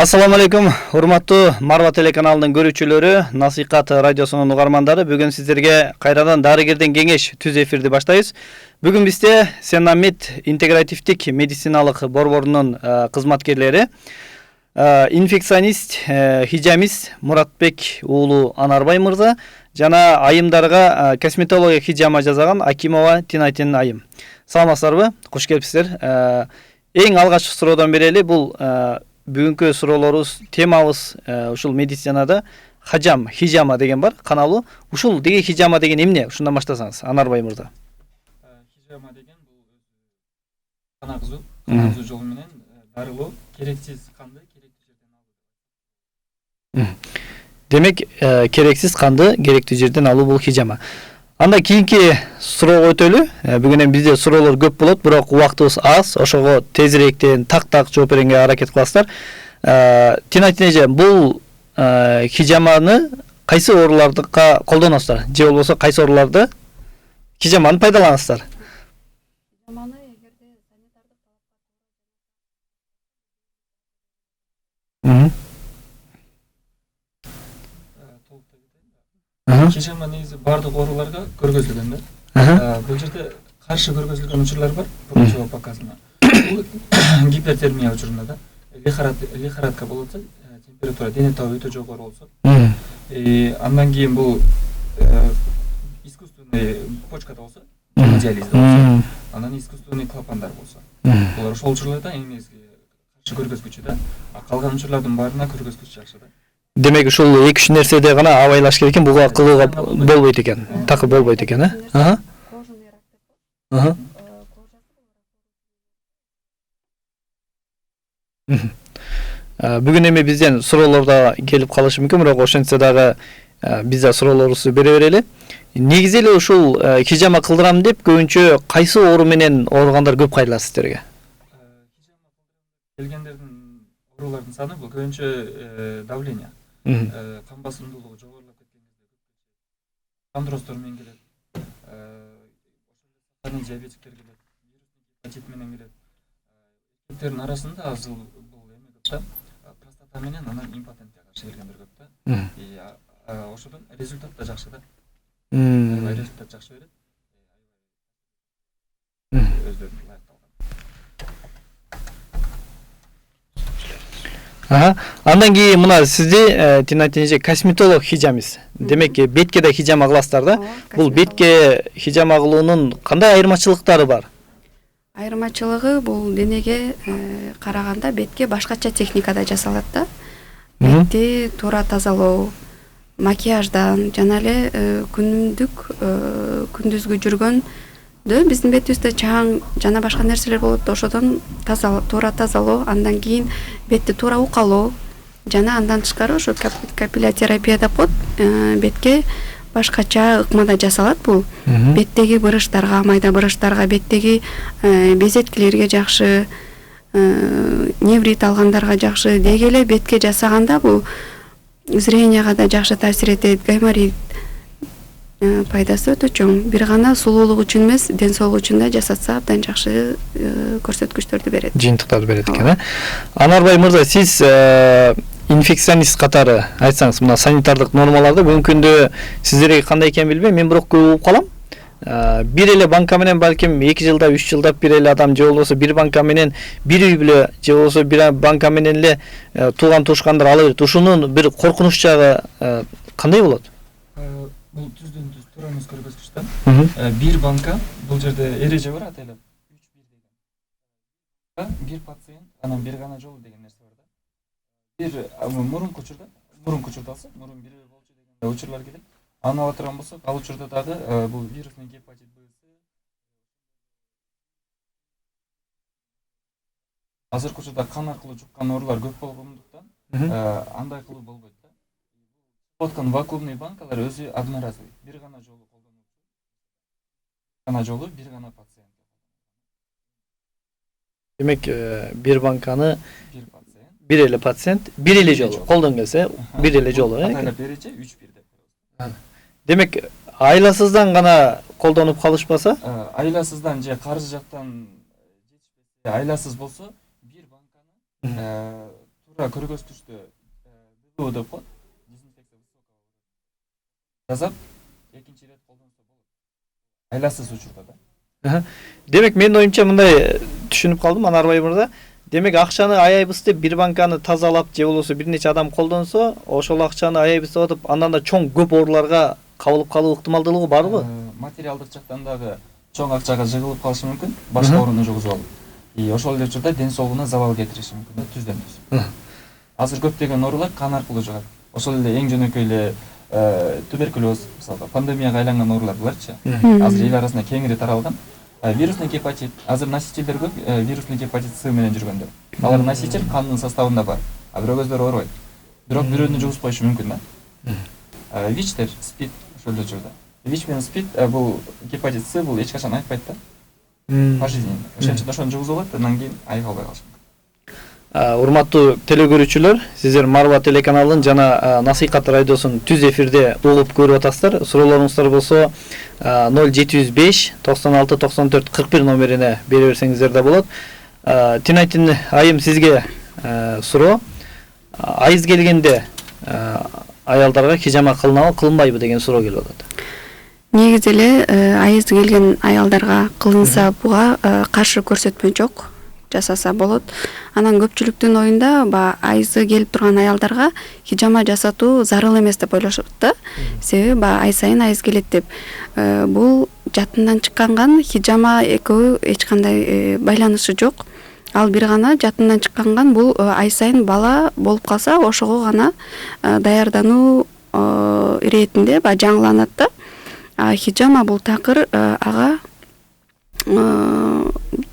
Assalamu алейкум, урматтуу Марва телеканалынын көрүүчүлөрү, Насыйкат радиосунун угармандары. Бүгүн сиздерге кайрадан дарыгерден кеңеш түз эфирди баштайбыз. Бүгүн бизде Сенамед интегративдик медициналык борборунун кызматкерлери, инфекционист, хижамист Муратбек уулу Анарбай мырза жана айымдарга косметология хижама жасаган Акимова Тинайтин айым. Саламатсыздарбы? Кош келипсиздер. Эң алгачкы суроодон берели, бул бүгүнкү суроолорубуз, темабыз ушул медицинада хижама деген бар, каналуу. Ушул деги хижама деген эмне? Ушундан баштасаңыз, Анарбай мырза. Хижама деген бул кана кызуу жол менен дарылоо, керексиз канды керектүү жерден алуу. Демек, керексиз канды керектүү жерден алуу бул хижама. Анда кийинки суроого өтөлү. Бүгүн эми бизде суроолор көп болот, бирок убактыбыз аз. Ошого тезирээктен так жооп беренге аракет кыласыздар. Тинайтин эже, бул хижаманы кайсы ооруларга колдоносуздар? Же болбосо кайсы ооруларда хижаманы пайдаланасыздар? Хижаманы эгерде санитардык Хижама негизи бардык ооруларга көргөзүлгөн да. Бул жерде каршы көргөзүлгөн учурлар бар, противопоказано. Бул гипертермия учурунда да. Лихорадка болсо, температура дене табы өтө жогору болсо, андан кийин бул искусственный почкада болсо, диализде болсо, анан искусственный клапандар болсо. Булар ошол учурларда эң негизги каршы көргөзгүчү да. Калган учурлардын баарына көргөзгүч жакшы да. Демек, ушул 2-3 нерседе гана абайлаш керек экен, буга кылууга болбойт экен. Такы болбойт экен, Бүгүн эми бизден суроолор да келип калышы мүмкүн, бирок ошентсе дагы бизде суроолорубузду бере берели. Негизи эле ушул хижама кылдырам деп көбүнчө кайсы оору менен ооругандар көп кайрылат сиздерге? Келгендердин оорулардын саны бул көбүнчө давление. Кан басымдуулугу жогорулап кеткен кезде андроздор менен келет. Ошол диабетиктер келет, гепатит менен келет. Эркектердин арасында азыл бул эме көп да, простата менен анан импотентке каршы келгендер көп да. Ошодон результат да жакшы да. Результат жакшы берет. Өздөрүнүн лайыкталган. Андан кийин мына сизди Тинайтин эже косметолог хижамист. Демек, бетке да хижама кыласыздар да. Бул бетке хижама кылуунун кандай айырмачылыктары бар? айырмачылыгы бул денеге караганда бетке башкача техникада жасалат да. Бетти туура тазалоо, макияждан жана эле күндүзгү жүргөндө биздин бетибизде чаң жана башка нерселер болот да, ошодон туура тазалоо, андан кийин бетти туура укалоо жана андан тышкары ошо капиллятерапия деп коет, бетке башкача ыкмада жасалат бул. Беттеги бырыштарга, майда бырыштарга, беттеги безеткилерге жакшы, неврит алгандарга жакшы. Деги эле бетке жасаганда бул зренияга да жакшы таасир этет, гайморит пайдасы өтө чоң. Бир гана сулуулук үчүн эмес, ден соолук үчүн да жасатса абдан жакшы көрсөткүчтөрдү берет. Жыйынтыктарды берет экен, Анарбай мырза, сиз инфекционист катары айтсаңыз, мына санитардык нормаларды бүгүнкү күндө сиздерге кандай экенин билбейм, мен бирок көп угуп калам. Бир эле банка менен балким 2 жылда, 3 жылда бир эле адам, же болбосо бир банка менен бир үй бүлө, же болбосо бир банка менен эле тууган тушкандар ала берет. Ушунун бир коркунуч жагы кандай болот? Бул түздөн-түз туура эмес көргөзгүч да. Бир банка, бул жерде эреже бар, атайлап 3-1 деген. Бир пациент, анан бир гана жолу деген нерсе бар да. Бир мурунку учурда алса, мурун бир болчу деген учурлар келет. Аны ала турган болсок, ал учурда дагы бул вирусный гепатит Б. Азыркы учурда кан аркылуу жуккан оорулар көп болгондуктан, андай кылуу болбойт да. Откан вакуумный банкалар өзү одноразовый. Бир гана жолу колдонулат. Гана жолу бир гана пациент. Демек, бир банканы бир эле пациент, бир эле жолу колдон келсе, бир эле жолу, Атайлап эреже 3-1 деп. Демек, айласыздан гана колдонуп калышпаса? Айласыздан же каржы жактан жетишпесе, айласыз болсо, бир банканы туура көргөз түштү БДУ деп коет. Дезинфекция высокого жасап, экинчи ирет колдонсо болот. Айласыз учурда да. Демек менин оюмча мындай түшүнүп калдым Анарбай мырза. Демек акчаны аяйбыз деп бир банканы тазалап же болбосо бир нече адам колдонсо, ошол акчаны аяйбыз деп атып, андан да чоң көп ооруларга кабылып калуу ыктымалдуулугу барбы? Материалдык жактан дагы чоң акчага жыгылып калышы мүмкүн, башка ооруну жугузуп алып. Ошол эле учурда ден соолугуна забал кетириши мүмкүн, түздөн түз. Азыр көптөгөн оорулар кан аркылуу жугат. Ошол эле эң жөнөкөй эле туберкулез, мисалга пандемияга айланган оорулар буларчы. Азыр эл арасында кеңири таралган. Вирусный гепатит, азыр носительдер көп, вирусный гепатит С менен жүргөндөр. Алар носитель кандын составында бар, а бирөөздөр оорубайт. Бирок бирөөнү жугузуп коюшу мүмкүн да. ВИЧтер, СПИД ошол эле учурда. ВИЧ менен СПИД бул гепатит С бул эч качан айыкпайт да. По жизни. Ошон үчүн ошону жугузуп алат, андан кийин айыга албай калышат. Урматтуу телекөрүүчүлөр, сиздер Марва телеканалын жана Насыйкат радиосун түз эфирде угуп көрүп атасыздар. Суроолоруңуздар болсо 0705 96 94 41 номерине бере берсеңиздер да болот. Тинайтин айым сизге суроо. Айыз келгенде аялдарга хижама кылынабы, кылынбайбы деген суроо келип атат. Негизи эле айыз келген аялдарга кылынса буга каршы көрсөтмө жок. Жасаса болот. Анан көпчүлүктүн оюнда айызы келип турган аялдарга хижама жасатуу зарыл эмес деп ойлошот да. Себеби ай сайын айыз келет деп. Бул жатындан чыккан хижама экөө эч кандай байланышы жок. Ал бир гана жатындан чыккан бул ай сайын бала болуп калса ошого гана даярдануу иретинде жаңыланат да. Хижама бул такыр ага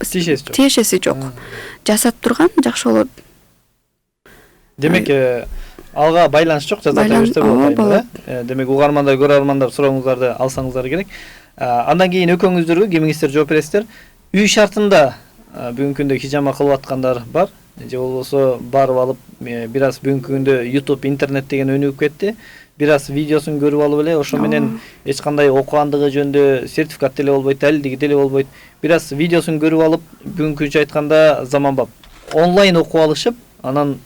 тиешеси жок. Жасап турган жакшы болот. Демек алга байланыш жок, жасата берсе болот да. Демек угармандар, көрөрмандар сурооңуздарды алсаңыздар керек. Андан кийин экөөңүздөргө кимиңиздер жооп бересиздер. Үй шартында бүгүнкү күндө хижама кылып аткандар бар, же болбосо барып алып бир аз бүгүнкү күндө YouTube, интернет деген өнүгүп кетти. Бир аз видеосун көрүп алып эле ошо менен эч кандай окугандыгы жөнүндө сертификат деле болбойт, далилдиги деле болбойт. Бир аз видеосун көрүп алып, бүгүнкүнчө айтканда заманбап онлайн окуп алышып, анан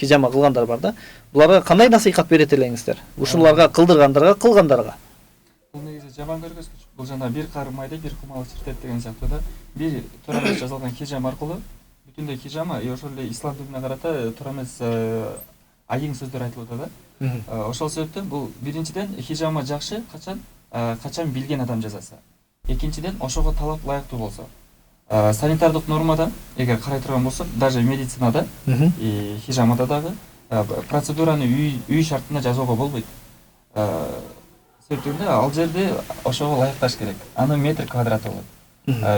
хижама кылгандар бар да. Буларга кандай насыйкат берет элеңиздер? Ушуларга кылдыргандарга, кылгандарга. Бул негизи жаман көргөзгүч. Бул жана бир кар майда бир кумал чиртет деген сыяктуу да. Бир туура эмес жазылган хижама аркылуу бүтүндөй хижама, ошол эле ислам динине карата туура эмес айың сөздөр айтылып атат да. Ошол себептен бул биринчиден хижама жакшы качан билген адам жасаса. Экинчиден ошого талап лайыктуу болсо. Санитардык нормадан эгер карай турган болсок, даже медицинада хижамада дагы процедураны үй шартына жазууга болбойт. Себеби ал жерде ошого лайыкташ керек. Анын метр квадраты болот.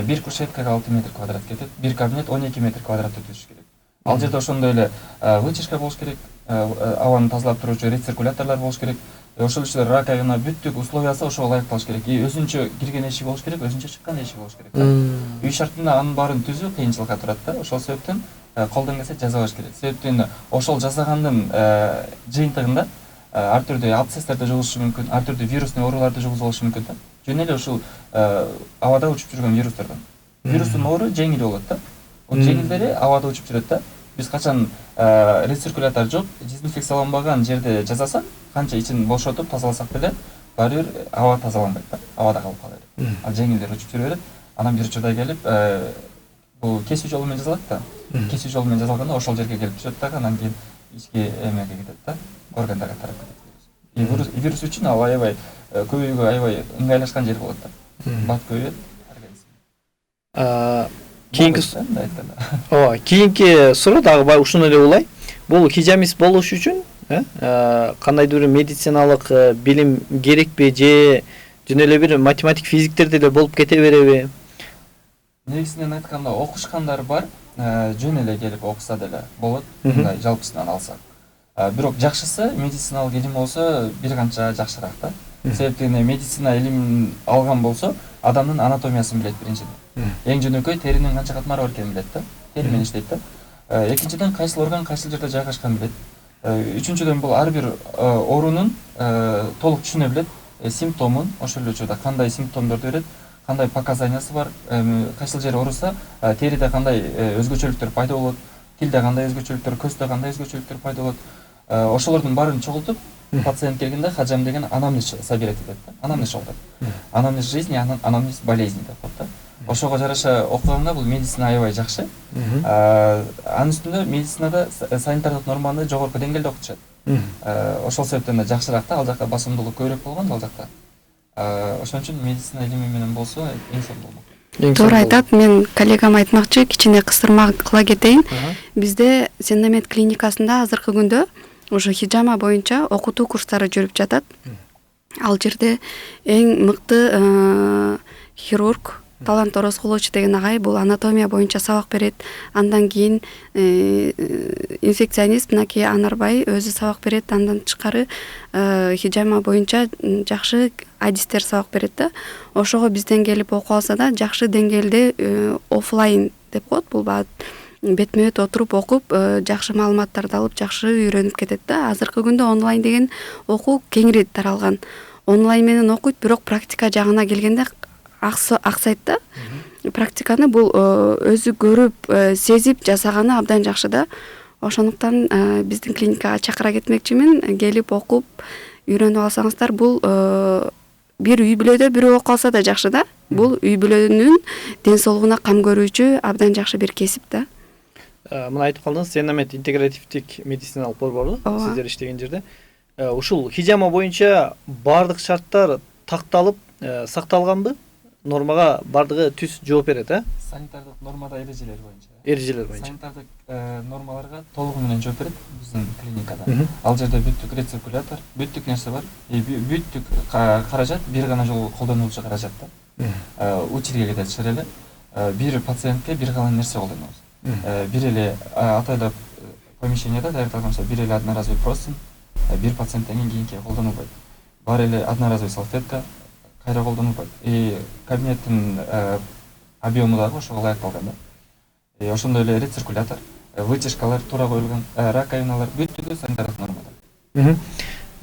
Бир кушеткага 6 метр квадрат кетет, бир кабинет 12 метр квадрат өтүш керек. Ал жерде ошондой эле вытяжка болуш керек, абаны тазалап туруучу рециркуляторлор болуш керек. Ошол үчүн раковина бүттүк условиясы ошого лайыкталыш керек. Өзүнчө кирген эшик болуш керек, өзүнчө чыккан эшик болуш керек. Үй шартында анын баарын түзүү кыйынчылыкка турат да. Ошол себептен колдон келсе жазабаш керек. Себептен ошол жасагандын жыйынтыгында ар түрдүү абсцесстерди жугузушу мүмкүн, ар түрдүү вирусный ооруларды жугузуп алышы мүмкүн да. Жөн эле ушул абада учуп жүргөн вирустардан. Вирустун оору жеңил болот да. Бул жеңилдери абада учуп жүрөт да. Биз качан рециркулятор жок, дезинфекцияланбаган жерде жасасак, канча ичин бошотуп тазаласак деле, баары бир аба тазаланбайт да. Абада калып калат. Ал жеңилдер учуп жүрө берет. Анан бир учурда келип, бул кесүү жолу менен жасалат да. Кесүү жолу менен жасалганда ошол жерге келип түшөт да, анан кийин ички эмеге кетет да. Органдарга тарап кетет. Вирус үчүн ал аябай көбөйүүгө аябай ыңгайлашкан жер болот да. Бат көбөйөт. Кийинки суроо дагы ушуну эле улай. Бул хижамист болуш үчүн кандайдыр бир медициналык билим керекпи же жөн эле бир математик, физиктер деле болуп кете береби? Негизинен айтканда окушкандар бар, жөн эле келип окуса деле болот, мындай жалпысынан алсак. Бирок жакшысы медициналык илим болсо бир канча жакшыраак да. Себеби медицина илимин алган болсо, адамдын анатомиясын билет биринчиден. Эң жөнөкөй теринин канча катмары бар экенин билет да. Тери менен иштейт да. Экинчиден кайсыл орган кайсыл жерде жайгашканын билет. Үчүнчүдөн бул ар бир оорунун толук түшүнө билет, симптомун, ошол эле учурда кандай симптомдорду берет, кандай показаниясы бар, кайсыл жери ооруса, териде кандай өзгөчөлүктөр пайда болот, тилде кандай өзгөчөлүктөр, көздө кандай өзгөчөлүктөр пайда болот. Ошолордун баарын чогултуп, пациент келгенде хаджам деген анамнез собирать этет да. Анамнез чогултат. Анамнез жизни, анамнез болезни деп коет да. Ошого жараша окуганда бул медицина аябай жакшы. Анын үстүндө медицинада санитардык норманы жогорку деңгээлде окутушат. Ошол себептен да жакшыраак да, ал жакта басымдуулук көбүрөөк болгон ал жакта. Ошон үчүн медицина илими менен болсо эң сонун болмок. Туура айтат. Мен коллегам айтмакчы, кичине кыстырма кыла кетейин. Бизде Сеннамед клиникасында азыркы күндө ошо хижама боюнча окутуу курстары жүрүп жатат. Ал жерде эң мыкты хирург Талант Орозкулович деген агай бул анатомия боюнча сабак берет. Андан кийин инфекционист мынакей Анарбай өзү сабак берет. Андан тышкары хижама боюнча жакшы адистер сабак берет да. Ошого бизден келип окуп алса да жакшы деңгээлде офлайн деп коет. Бул бетме бет отуруп окуп, жакшы маалыматтарды алып, жакшы үйрөнүп кетет да. Азыркы күндө онлайн деген окуу кеңири таралган. Онлайн менен окуйт, бирок практика жагына келгенде аксайт да. Практиканы бул өзү көрүп, сезип жасаганы абдан жакшы да. Ошондуктан биздин клиникага чакыра кетмекчимин. Келип окуп, үйрөнүп алсаңыздар, бул бир үй бүлөдө бирөө окуп алса да жакшы да. Бул үй бүлөнүн ден соолугуна кам көрүүчү абдан жакшы бир кесип да. Мына айтып калдыңыз, Сеннамед интегративдик медициналык борбору сиздер иштеген жерде. Ушул хижама боюнча бардык шарттар такталып, сакталганбы? Нормага бардыгы түз жооп берет, Санитардык нормада эрежелер боюнча. Эрежелер боюнча. Санитардык нормаларга толугу менен жооп берет биздин клиникада. Ал жерде бүттүк рециркулятор, бүттүк нерсе бар. Бүттүк каражат бир гана жолу колдонулчу каражат да. Учирге кетет эле. Бир пациентке бир гана нерсе колдонобуз. Бир эле атайлап помещенияда даярдалганча бир эле одноразовый простынь, бир пациенттен кийинки колдонулбайт. Бар эле одноразовый салфетка кайра колдонулбайт. Кабинеттин объему дагы ошого ылайыкталган да. Ошондой эле рециркулятор, вытяжкалар туура коюлган, раковиналар бүттүгү санитардык нормада.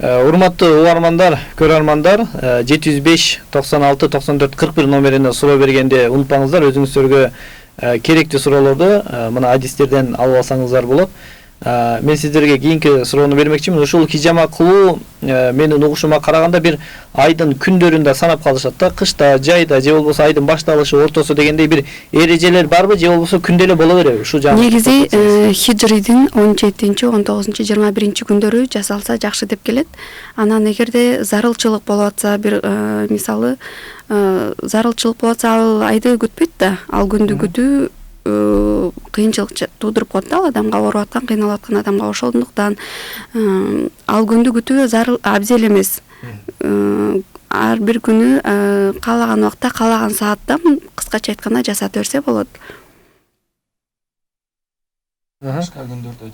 Урматтуу угармандар, көрөрмандар, 705 96 94 41 номерине суроо бергенде унутпаңыздар, өзүңүздөргө керектүү суроолорду мына адистерден алып алсаңыздар болот. Мен сиздерге кийинки суроону бермекчимин. Ушул хижама кылуу менин угушума караганда бир айдын күндөрүндө санап калышат да. Кышта, жайда же болбосо айдын башталышы, ортосу дегендей бир эрежелер барбы же болбосо күндө эле боло береби? Ушул жагы. Негизи хижридин 17-чи, 19-чу, 21-чи күндөрү жасалса жакшы деп келет. Анан эгерде зарылчылык болуп атса, бир мисалы зарылчылык болуп атса, ал айды күтпөйт да. Ал күндү күтүү кыйынчылык туудуруп коет да, адамга ооруп аткан, кыйналып аткан адамга. Ошондуктан ал күндү күтүү зарыл абзел эмес. Ар бир күнү каалаган убакта, каалаган саатта, кыскача айтканда жасата берсе болот. Башка күндөрдө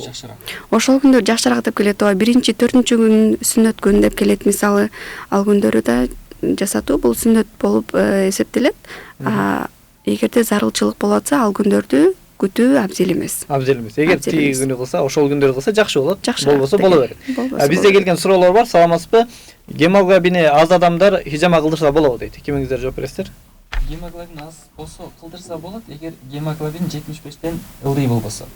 жакшыраак. Ошол күндөр жакшыраак деп келет. 1-4-чү күн сүннөт күн деп келет. Мисалы, ал күндөрү да жасатуу бул сүннөт болуп эсептелет. Эгерде зарылчылык болуп атса, ал күндөрдү күтүү абзел эмес. Абзел эмес. Эгер тиги күнү кылса, ошол күндөрү кылса жакшы болот. Болбосо боло берет. Бизде келген суроолор бар, саламатсызбы? Гемоглобини аз адамдар хижама кылдырса болобу дейт. Кимиңиздер жооп бересиздер? Гемоглобин аз болсо кылдырса болот, эгер гемоглобин 75тен ылдый болбосо.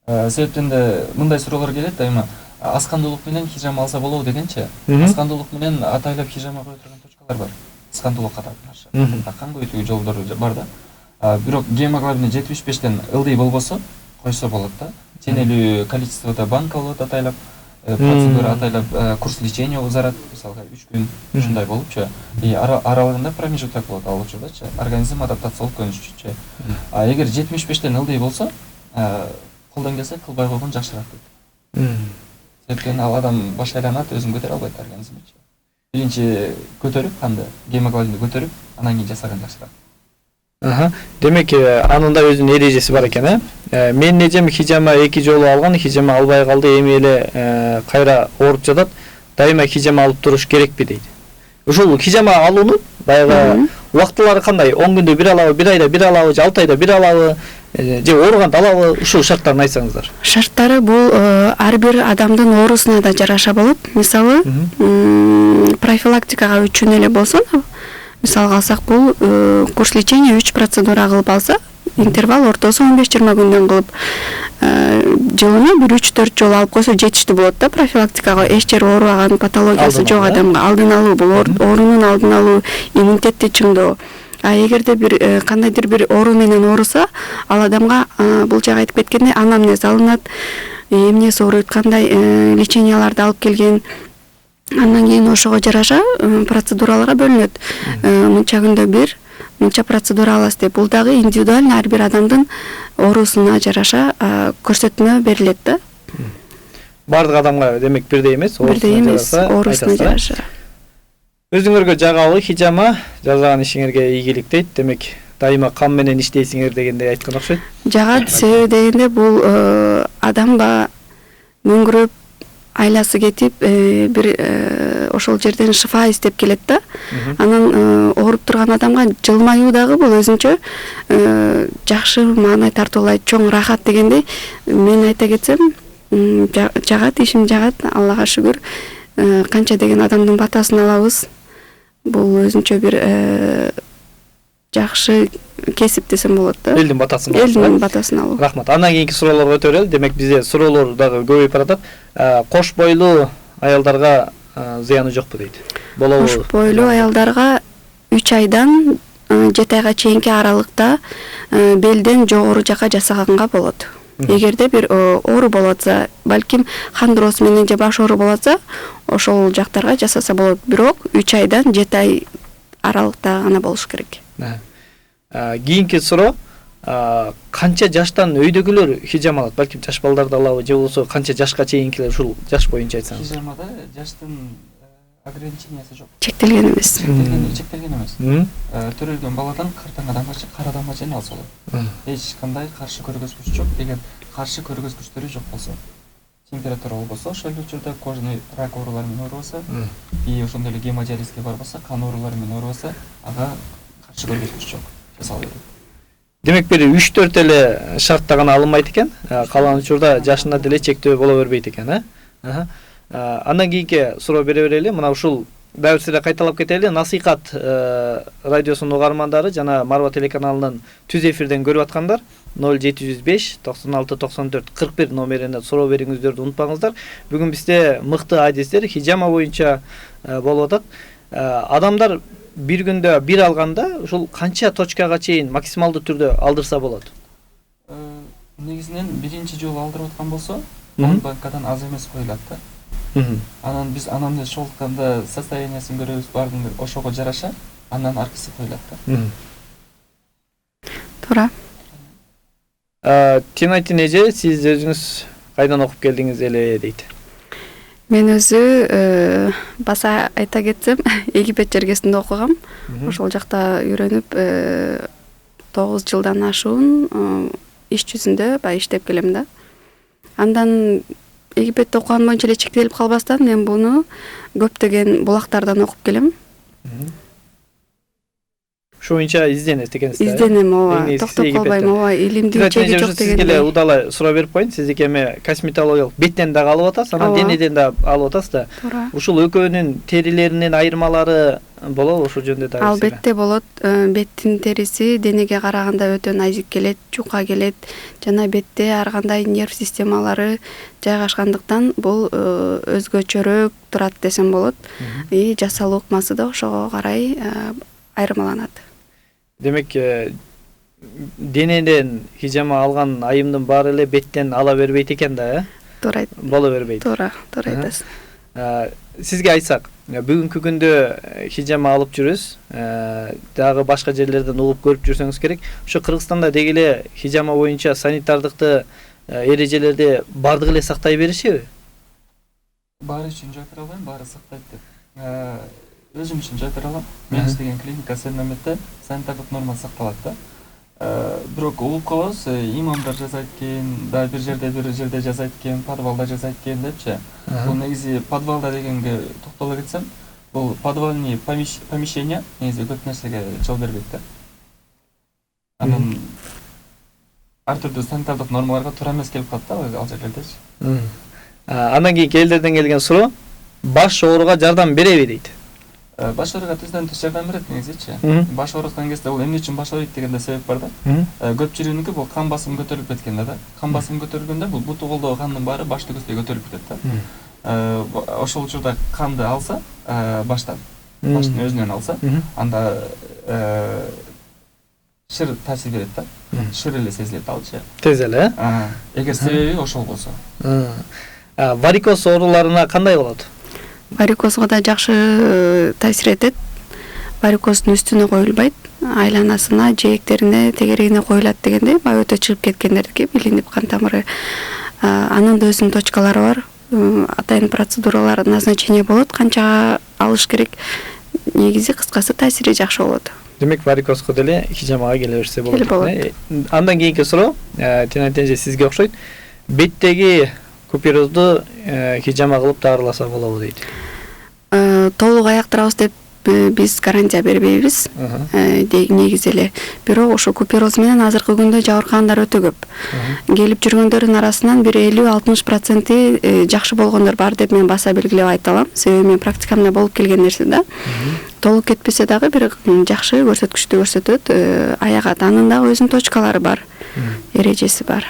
Себептен да мындай суроолор келет дайыма. Аз кандуулук менен хижама алса болобу дегенчи. Аз кандуулук менен атайлап хижама кое турган точкалар бар. Аз кандуулукка каршы. Кан көйтүү жолдору бар да. Бирок гемоглобини 75тен ылдый болбосо койсо болот да. Ченелүү количествода банка болот атайлап, процедура атайлап, курс лечения узарат, мисалга 3 күн ушундай болупчу. Аралыгында промежуток болот ал учурдачы. Организм адаптациялык көнүшчү. Эгер 75тен ылдый болсо, колдон келсе кылбай койгон жакшыраак дейт. Себептен ал адам баш айланат, өзүн көтөрө албайт организмичи. Биринчи көтөрүп, канды гемоглобинди көтөрүп, анан кийин жасаган жакшыраак. Демек, анын да өзүнүн эрежеси бар экен, Менин эжем хижама 2 жолу алган, хижама албай калды, эми эле кайра ооруп жатат. Дайыма хижама алып туруш керекпи дейт. Ушул хижама алуунун баягы убактылары кандай? 10 күндө бир алабы, 1 айда бир алабы, 6 айда бир алабы, же ооруганда алабы? Ушул шарттарын айтсаңыздар. Шарттары бул ар бир адамдын оорусуна да жараша болот. Мисалы, профилактикага үчүн эле болсо, мисалга алсак, бул курс лечения 3 процедура кылып алса, интервал ортосу 15-20 күндөн кылып жылына 1-3-4 жолу алып койсо жетиштүү болот да профилактикага. Эч жери оорубаган, патологиясы жок адамга алдын алуу, бул оорунун алдын алуу, иммунитетти чыңдоо. А эгерде бир кандайдыр бир оору менен ооруса, ал адамга бул жагы айтып кеткендей анамнез алынат, эмнеси ооруйт, кандай леченияларды алып келген. Андан кийин ошого жараша процедураларга бөлүнөт. Мынча күндө бир, мынча процедура аласыз деп. Бул дагы индивидуально ар бир адамдын оорусуна жараша көрсөтмө берилет да. Бардык адамга демек бирдей эмес, оорусуна жараша. Өзүңөргө жагабы хижама, жасаган ишиңерге ийгилик дейт. Демек, дайыма кам менен иштейсиңер дегендей айткан окшойт. Жагат себеби дегенде бул адамга мөңгүрөп айласы кетип, бир ошол жерден шифа издеп келет да. Анан ооруп турган адамга жылмаюу дагы бул өзүнчө жакшы маанай тартуулайт, чоң рахат дегендей. Мен айта кетсем, жагат, ишим жагат, Аллага шүгүр. Канча деген адамдын батасын алабыз. Бул өзүнчө бир жакшы кесип десем болот да. Элдин батасын алуу. Элдин батасын алуу. Рахмат. Андан кийинки суроолорго өтөлөлү. Демек бизде суроолор дагы көбөйүп баратат. Кош бойлуу аялдарга зыяны жокпу дейт. Болобу? Кош бойлуу аялдарга 3 айдан 7 айга чейинки аралыкта белден жогору жака жасаганга болот. Эгерде бир оору болотса, балким хондроз менен же баш оору болотса, ошол жактарга жасаса болот. Бирок 3 айдан 7 ай аралыкта гана болуш керек. Кийинки суроо, канча жаштан өйдөгүлөр хижама алат? Балким жаш балдарды алабы, же болбосо канча жашка чейинкилер, ушул жаш боюнча айтсаңыз. Хижамада жаштын ограничениясы жок. Чектелген эмес. Чектелген эмес. Төрөлгөн баладан кар адамга чейин алса болот. Эч кандай каршы көргөзгүч жок. Эгер каршы көргөзгүчтөрү жок болсо, температура болбосо, ошол учурда кожный рак оорулары менен оорубаса, и ошондой эле гемодиализге барбаса, кан оорулары менен оорубаса, ага каршы көргөзгүч жок. Жасала берет. Демек бир 3-4 эле шартта гана алынбайт экен. Калган учурда жашына деле чектөө боло бербейт экен, Андан кийинки суроо бере берели. Мына ушул дагы сире кайталап кетели. Насыйкат радиосунун угармандары жана Марва телеканалынын түз эфирден көрүп аткандар 0705 96 94 41 номерине суроо бериңиздерди унутпаңыздар. Бүгүн бизде мыкты адистер хижама боюнча болуп атат. Адамдар бир күндө бир алганда ушул канча точкага чейин максималдуу түрдө алдырса болот? Негизинен биринчи жолу алдырып аткан болсо, банкадан аз эмес коюлат да. Анан биз анамнез чогултканда состояниясын көрөбүз, бардын ошого жараша, андан аркысы коюлат да. Туура. Тинайтин эже, сиз өзүңүз кайдан окуп келдиңиз эле дейт. Мен өзү баса айта кетсем, Египет жергесинде окугам. Ошол жакта үйрөнүп 9 жылдан ашуун иш жүзүндө иштеп келем да. Андан Египетте окуган боюнча эле чектелип калбастан мен буну көптөгөн булактардан окуп келем. Ошо боюнча изденет экенсиз. Изденем, ооба. Токтоп калбайм, ооба. Илимдин чеги жок дегендей. Сизге удала суроо берип коеюн. Сиздики эми косметологиялык беттен дагы алып атасыз, анан денеден да алып атасыз да. Туура. Ушул экөөнүн терилеринин айырмалары болобу? Ошол жөнүндө дагы. Албетте болот. Беттин териси денеге караганда өтө назик келет, жука келет. Жана бетте ар кандай нерв системалары жайгашкандыктан бул өзгөчөрөөк турат десем болот. И жасалуу ыкмасы да ошого карай айырмаланат. Демек, денеден хижама алган айымдын баары эле беттен ала бербейт экен да, Туура айт. Боло бербейт. Туура айтасыз. Сизге айтсак, бүгүнкү күндө хижама алып жүрүз, дагы башка жерлерден угуп көрүп жүрсөңүз керек. Ошо Кыргызстанда деги эле хижама боюнча санитардыкты эрежелерди бардыгы эле сактай беришеби? Баары үчүн жайтыра албайм, баары сактайт деп. Өзүм үчүн жайтыра алам. Мен иштеген клиника Сен-Мамедте санитардык норма сакталат да. Бирок угуп калабыз, имамдар жасайт экен, да бир жерде жасайт экен, подвалда жасайт экен депчи. Бул негизи подвалда дегенге токтоло кетсем, бул подвальный помещение негизи көп нерсеге жол бербейт да. Анан ар түрдүү санитардык нормаларга туура эмес келип калат да ал жерлердечи. Андан кийин элдерден келген суроо, баш ооруга жардам береби дейт. Баш ооруга тезден тез жардам берет негизичи. Мгм. Баш ооруткан кезде бул эмне үчүн баш ооруйт дегенде себеп бар да. Мгм. Көпчүлүгүнүкү бул кан басымы көтөрүлүп кеткенде да. Кан басымы көтөрүлгөндө бул буту колдогу кандын баары башты көздөй көтөрүлүп кетет да. Ошол учурда канды алса, баштан, баштын өзүнөн алса, Мгм. анда шыр таасир берет да. Шыр эле сезилет алчы. Тез эле. Эгер себеби ошол болсо. Варикоз ооруларына кандай болот? Варикозго да жакшы таасир этет. Варикоздун үстүнө коюлбайт, айланасына, жээктерине, тегерегине коюлат дегенде, баягы өтө чыгып кеткендердики билинип кан тамыры. Анын да өзүнүн точкалары бар. Атайын процедуралар, назначение болот, канчага алыш керек. Негизи кыскасы таасири жакшы болот. Демек варикозго деле хижамага келе берсе болот. Келе болот. Андан кийинки суроо, тенже сизге окшойт. Беттеги куперозду хижама кылып даарыласа болобу дейт. Толук аяктырабыз деп биз гарантия бербейбиз. Негизи эле. Бирок ошо купероз менен азыркы күндө жабыркагандар өтө көп. Келип жүргөндөрдүн арасынан бир 50-60% жакшы болгондор бар деп мен баса белгилеп айта алам. Себеби мен практикамда болуп келген нерсе да. Толук кетпесе дагы бир жакшы көрсөткүчтү көрсөтөт. Аягат анын дагы өзүнүн точкалары бар. Эрежеси бар.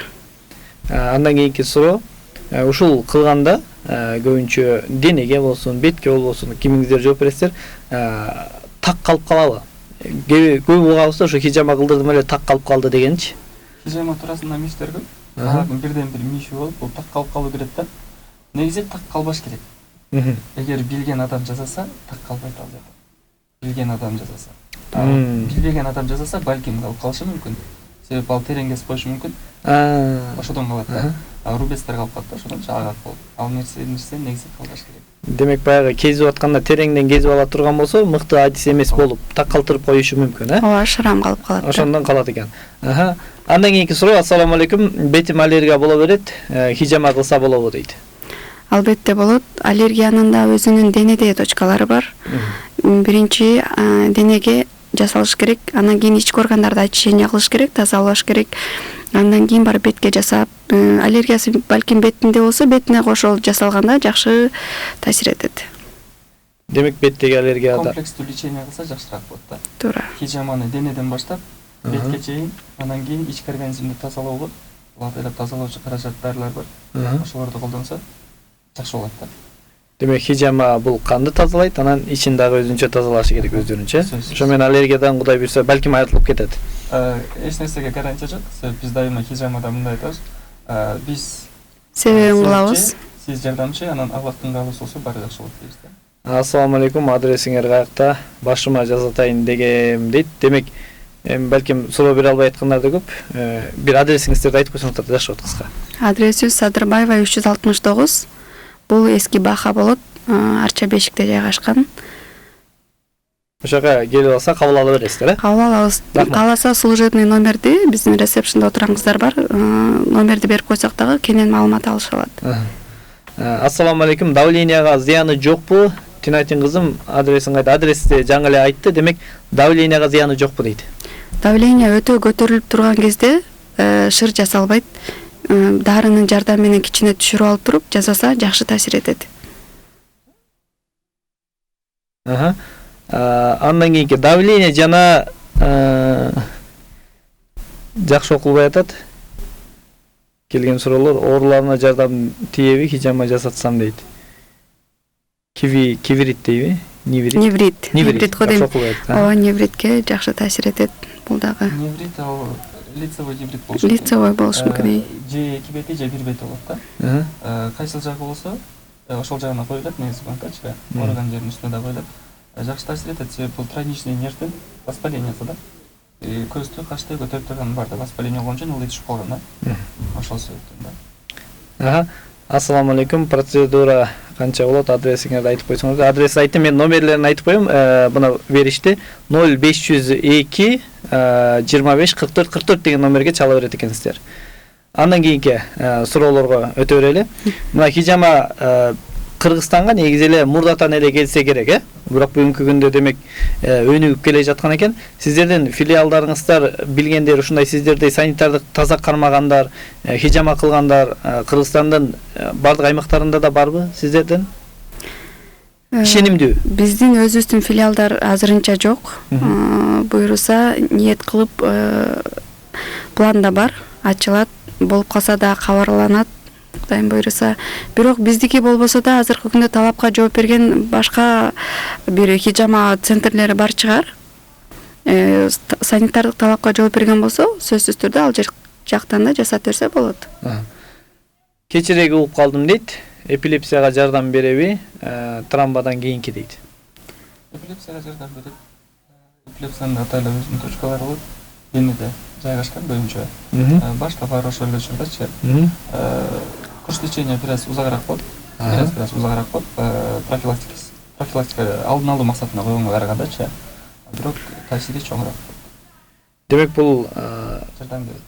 Андан кийинки суроо, ушул кылганда көбүнчө денеге болсун, бетке болбосун, кимиңиздер жооп бересиздер, так калып калабы? Көп угабызда ошо хижама кылдырдым эле так калып калды дегенчи. Хижама туурасында мифтер көп. Алардын бирден бир мифи болуп, бул так калып калуу керек да. Негизи так калбаш керек. Эгер билген адам жасаса, так калбайт ал жерде. Билген адам жасаса. Билбеген адам жасаса, балким калып калышы мүмкүн. Себеп ал тереңге споюшу мүмкүн. Ошодон калат да. Рубецтер калып калат да, ошодон чагат болуп. Ал нерсе негизи калбаш керек. Демек баягы кезип атканда тереңден кезип ала турган болсо, мыкты адис эмес болуп, так калтырып коюшу мүмкүн, Ооба, шрам калып калат. Ошондон калат экен. Андан кийинки суроо, ассаламу алейкум, бетим аллергия боло берет, хижама кылса болобу дейт. Албетте болот. Аллергиянын да өзүнүн денеде точкалары бар. Биринчи денеге жасалыш керек, андан кийин ички органдарда очищение кылыш керек, тазалаш керек. Андан кийин барып бетке жасап, аллергиясы балким бетинде болсо, бетине кошо жасалганда жакшы таасир этет. Демек беттеги аллергияда Комплекстүү лечение кылса жакшыраак болот да. Туура. Хижаманы денеден баштап, бетке чейин, андан кийин ички организмди тазалоого, улап тазалоочу каражат дарылар бар. Ошолорду колдонсо жакшы болот да. Демек хижама бул канды тазалайт, анан ичин дагы өзүнчө тазалашы керек өздөрүнчө. Ошо менен аллергиядан Кудай буйрса балким айырылып кетет. Эч нерсеге гарантия жок. Биз дайыма хижамада мындай айтабыз. Биз себебин кылабыз. Сиз жардамчы, анан Аллахтын каалоосу болсо баары жакшы болот дейбиз да. Ассаламу алейкум, адресиңер каякта? Башыма жасатайын дегем дейт. Демек, балким суроо бере албай аткандар да көп. Бир адресиңиздерди айтып койсоңуздар жакшы болот кыска. Адресибиз Садырбаева 369. Бул эски баха болот. Арча бешикте жайгашкан. Ошого келип алса кабыл ала бересиздер, Кабыл алабыз. Кааласа служебный номерди биздин ресепшнда отурган кыздар бар. Номерди берип койсок дагы кенен маалымат алыша алат. Ассаламу алейкум, давленияга зыяны жокпу? Тинайтин кызым, адресин кайда? Адрести жаңы эле айтты. Демек, давленияга зыяны жокпу дейт. Давление өтө көтөрүлүп турган кезде шыр жасалбайт. Дарынын жардамы менен кичине түшүрүп алып туруп жасаса жакшы таасир этет. Андан кийинки давление жана жакшы окулбай атат. Келген суроолор, ооруларына жардам тиеби, хижама жасатсам дейт. Киврит дейби? Неврит го дейм. Ооба, невритке жакшы таасир этет бул дагы. Неврит ал лицевой неврит болушу. Лицевой болушу мүмкүн. Же 2 бети, же 1 бети болот да. Кайсыл жагы болсо, ошол жагына коюлат, негизи банкачка, орган жеринин үстүнө да коюлат. Жакшы таасир этет, себеби бул тройничный нервдин воспалениясы да. Көздү, качты көтөрүп турган барды воспаление болгон үчүн ылдый түшүп калган да. Ошол себептен да. Ассаламу алейкум, процедура канча болот? Адресиңерди айтып койсоңуз. Адрес айтып, мен номерлерин айтып коем. Буна беришти. 0502 25 44 44 деген номерге чала берет экенсиздер. Андан кийинки суроолорго өтө берели. Мына хижама Кыргызстанга негизи эле мурдатан эле келсе керек, Бирок бүгүнкү күндө демек өнүгүп келе жаткан экен. Сиздердин филиалдарыңыздар билгендер, ушундай сиздердей санитардык таза кармагандар, хижама кылгандар Кыргызстандын бардык аймактарында да барбы сиздердин? ишенимдүү? Биздин өзүбүздүн филиалдар азырынча жок. Буюрса ниет кылып планда бар, ачылат, болуп калса да кабарланат. Кудайым буйруса. Бирок биздики болбосо да азыркы күндө талапка жооп берген башка бир хижама центрлери бар чыгар. Санитардык талапка жооп берген болсо, сөзсүз түрдө ал жактан да жасап берсе болот. Кечиреги угуп калдым дейт. Эпилепсияга жардам береби? Тромбодан кийинки дейт. Эпилепсияга жардам берет. Эпилепсиянын атайлуу өзүнүн точкалары болот. Денеде жайгашкан көбүнчө. Башка бар ошол эле учурдачы. Курс лечения бираз узагыраак болот. Бираз узагыраак болот. Профилактика алдын алуу максатына койгонго карагандачы. Бирок таасири чоңураак болот. Демек бул жардам берет.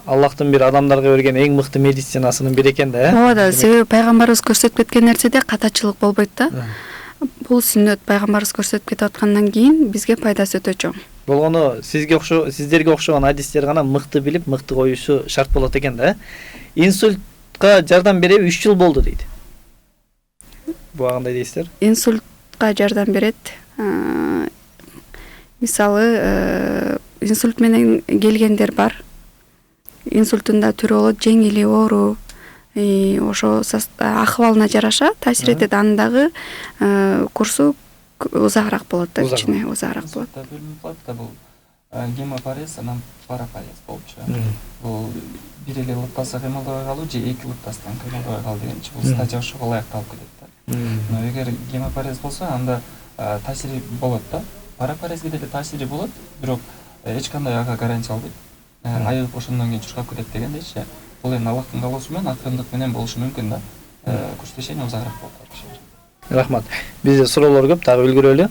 Аллахтын бир адамдарга берген эң мыкты медицинасынын бири экен да, Ооба да, себеби пайгамбарыбыз көрсөтүп кеткен нерседе катачылык болбойт да. Бул сүннөт пайгамбарыбыз көрсөтүп кетип аткандан кийин бизге пайдасы өтө чоң. Болгону сиздерге окшогон адистер гана мыкты билип, мыкты коюшу шарт болот экен да. Инсультка жардам береби 3 жыл болду дейт. Буга кандай дейсиздер? Инсультка жардам берет. Мисалы, инсульт менен келгендер бар. Инсульттун да түрү болот, жеңил оору, ошо акыбалына жараша таасир этет. Анын дагы курсу узагыраак болот да, кичине узагыраак болот. Бул гемопарез, анан парапарез болуп чыгат. Бул бир эле лыптаса кыймылдабай калуу же эки лыптастан кыймылдабай калуу дегенчи. Бул стадия ошого ылайыкталып кетет да. Но эгер гемопарез болсо, анда таасири болот да. Парапарезге деле таасири болот, бирок эч кандай ага гарантия албайт. Айыгып ошондон кийин чуркап кетет дегендейчи. Бул эми Аллахтын каалоосу менен акырындык менен болушу мүмкүн да. Курс лечения узагыраак болот. Рахмат. Бизде суроолор көп, дагы үлгүрөлү.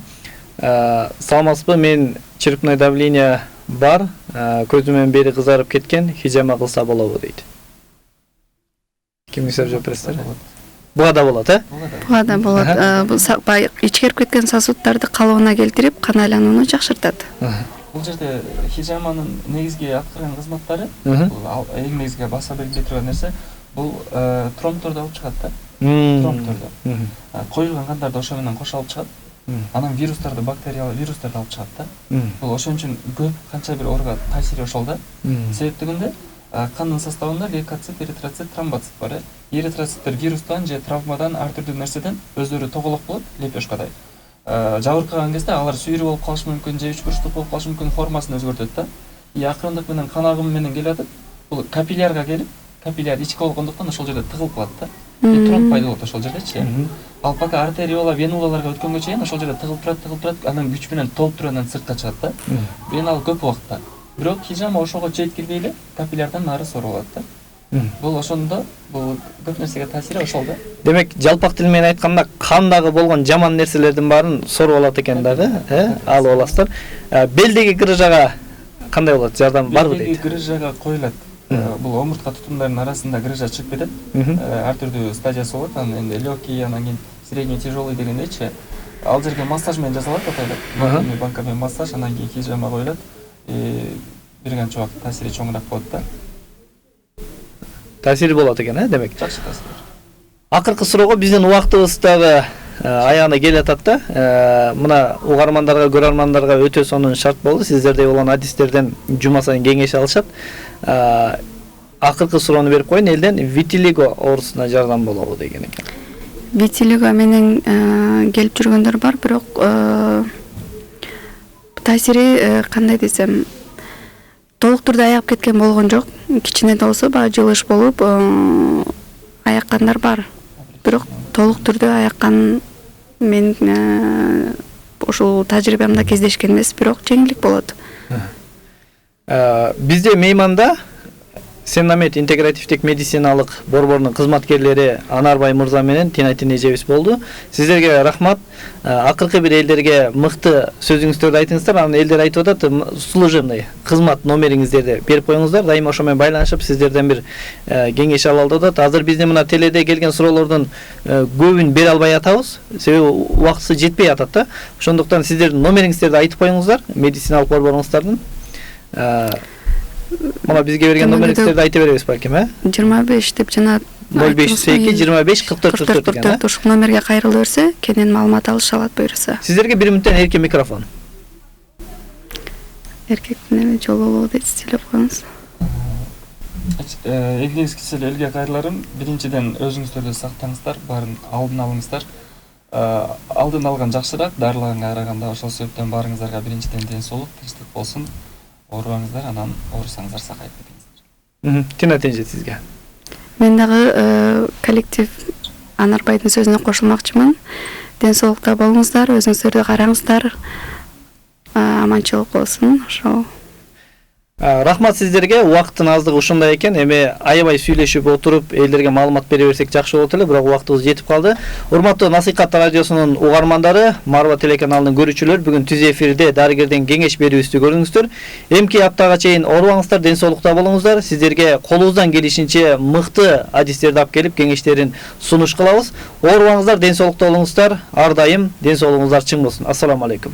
Саламатсызбы? Мен черепное давление бар, көзүмөн бери кызарып кеткен, хижама кылса болобу дейт. Кимге жооп бересиздер? Буга да болот, Буга да болот. Бул ичкерип кеткен сосуддарды калыбына келтирип, кан айланууну жакшыртат. Бул жерде хижаманын негизги аткарган кызматтары, эң негизги баса белгилей турган нерсе, бул тромбторду алып чыгат да. Тромбторду. Коюлган кандарды ошо менен кошо алып чыгат. Анан вирустарды, бактериялы вирустарды алып чыгат да. Бул ошон үчүн көп канча бир оорга таасири ошол да. Себептигинде кандын составында лейкоцит, эритроцит, тромбоцит бар. Эритроциттер вирустан же травмадан ар түрдүү нерседен өздөрү тоголок болот, лепешкадай. Жабыркаган кезде алар сүйрү болуп калышы мүмкүн, же үч бурчтук болуп калышы мүмкүн, формасын өзгөртөт да. Акырындык менен кан агымы менен келатат. Бул капиллярга келип, капилляр ичке болгондуктан ошол жерде тыгылып калат да. Тромб пайда болот ошол жердечи. Ал пока артериола, венулаларга өткөнгө чейин ошол жерде тыгылып турат, анан күч менен толуп туруп анан сыртка чыгат да. Венал көп убакта. Бирок хижама ошого жеткирбей эле капиллярдан нары сорулат да. Бул ошондо бул көп нерсеге таасири ошол да. Демек, жалпак тил менен айтканда, кандагы болгон жаман нерселердин баарын соруп алат экен дагы, алып аласыздар. Белдеги грыжага кандай болот? Жардам барбы дейт? Белдеги грыжага коюлат. Бул омуртка тутумдарынын арасында грыжа чыгып кетет. Ар түрдүү стадиясы болот. Анан энди легкий, анан кийин средний, тяжелый дегендейчи. Ал жерге массаж менен жасалат атайлап. Банкамен массаж, анан кийин хижама коюлат. Бир канча убакыт таасири чоңураак болот да. Таасири болот экен, демек. Жакшы таасир. Акыркы суроого биздин убактыбыз дагы аягына келип атат да. Мына угармандарга, көрөрмандарга өтө сонун шарт болду. Сиздердей болгон адистерден жума сайын кеңеш алышат. Акыркы суроону берип коеюн, элден витилиго оорусуна жардам болобу деген экен. Витилиго менен келип жүргөндөр бар, бирок таасири кандай десем, толук түрдө аягып кеткен болгон жок. Кичине да болсо баягы жылыш болуп аяккандар бар. Бирок толук түрдө аяккан мен ушул тажрыйбамда кездешкен эмес, бирок жеңилдик болот. Бизде мейманда Сеннамед интегративдик медициналык борборунун кызматкерлери Анарбай мырза менен Тинайтин эжебиз болду. Сиздерге рахмат. Акыркы бир элдерге мыкты сөзүңүздөрдү айтыңыздар. Анан элдер айтып атат, служебный кызмат номериңиздерди берип коюңуздар. Дайыма ошо менен байланышып сиздерден бир кеңеш ала алып атат. Азыр биздин мына теледе келген суроолордун көбүн бере албай атабыз. Себеби убакыты жетпей атат да. Ошондуктан сиздердин номериңиздерди айтып коюңуздар, медициналык борборуңуздардын. Мына бизге берген номерлерди айта беребиз балким, 25 деп жана 0502 25 44 44 деген. Ушул номерге кайрыла берсе, кенен маалымат алыша алат буюрса. Сиздерге 1 мүнөттөн эркин микрофон. Эркектин эме жолу болобу дейсиз, телефонуңуз. Эгиңиз келсе элге кайрыларым. Биринчиден өзүңүздөрдү сактаңыздар, баарын алдын алыңыздар. Алдын алган жакшыраак, дарылаганга караганда. Ошол себептен баарыңыздарга биринчиден ден соолук, тынчтык болсун. Оорубаңыздар, анан оорусаңыздар сакайып кетиңиздер. Тина тенже сизге. Мен дагы коллектив Анарбайдын сөзүнө кошулмакчымын. Ден соолукта болуңуздар, өзүңүздөрдү караңыздар. Аманчылык болсун. Ошол. Рахмат сиздерге. Убакыттын аздыгы ушундай экен. Эми аябай сүйлөшүп отуруп, элдерге маалымат бере берсек жакшы болот эле, бирок убактыбыз жетип калды. Урматтуу Насыйкат радиосунун угармандары, Марва телеканалынын көрүүчүлөр, бүгүн түз эфирде дарыгерден кеңеш берүүбүздү көрдүңүздөр. Эмки аптага чейин оорубаңыздар, ден соолукта болуңуздар. Сиздерге колубуздан келишинче мыкты адистерди алып келип, кеңештерин сунуш кылабыз. Оорубаңыздар, ден соолукта болуңуздар. Ар дайым ден соолугуңуздар чың болсун. Ассаламу алейкум.